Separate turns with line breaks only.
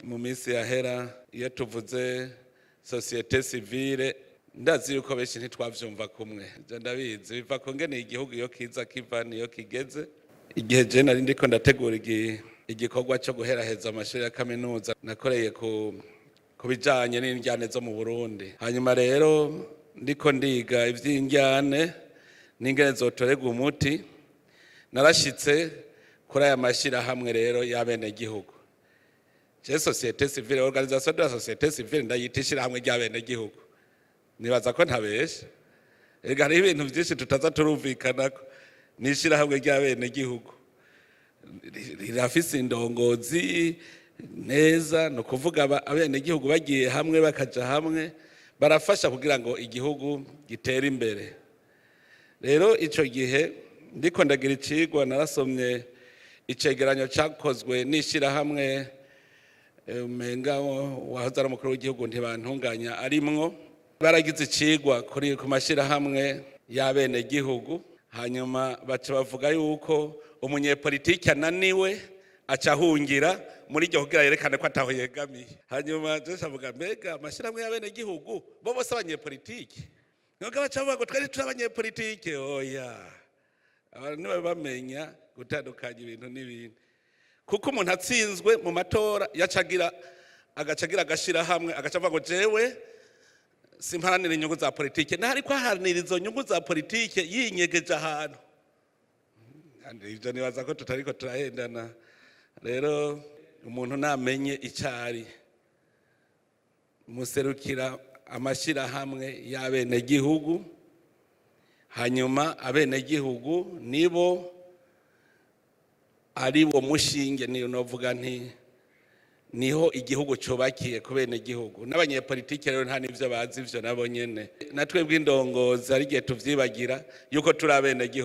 mu minsi yahera iyo tuvuze societe civile ndazi yuko benshi ntitwavyumva kumwe. Ndabizi biva ko ngene igihugu iyo kiza kiva niyo kigeze. Igihe je nari ndiko ndategura igikorwa cyo guheraheza amashuri ya kaminuza nakoreye ku bijanye n'indyane zo mu Burundi. Hanyuma rero ndiko ndiga ivy'indyane n'ingene zotorega umuti, narashitse kuri aya mashirahamwe rero y'abene gihugu. Je societe civile, organisation de la société civile ndayita ishirahamwe ry'abene gihugu. Nibaza ko ntabesha. Ega hari ibintu byinshi tutaza turumvikanako. Ni ishirahamwe ry'abene gihugu. Rirafise indongozi neza, no kuvuga abene gihugu bagiye hamwe bakaja hamwe barafasha kugira ngo igihugu gitere imbere. Rero ico gihe ndiko ndagira icigwa narasomye icegeranyo cyakozwe n'ishirahamwe umenga wahoze ari umukuru w'igihugu ntibantunganya arimwo. Baragize icigwa ku mashirahamwe y'abene gihugu, hanyuma baca bavuga yuko umunyepolitike ananiwe aca ahungira muri iryo kugira yerekane ko ataho yegamiye. Hanyuma je savuga mbega amashirahamwe y'abene gihugu bo bose abanyepolitike, nubwo baca bavuga ngo twari turi abanyepolitike. Oya, abantu nibo bamenya gutandukanya ibintu n'ibindi, kuko umuntu atsinzwe mu matora agacagira agashirahamwe agacavuga ngo jewe simparanira inyungu za politike, ntari ko aharanira izo nyungu za politike yinyegeje ahantu. Ivyo nibaza ko tutariko turahendana. Rero umuntu namenye icari muserukira amashirahamwe y'abene gihugu, hanyuma abene gihugu nibo ari wo mushinge, niyo novuga nti niho igihugu cubakiye ku bene gihugu. N'abanyepolitike rero nta nivyo bazi ivyo nabo nyene, natwe bw'indongozi ari gihe tuvyibagira yuko turi abene gihugu.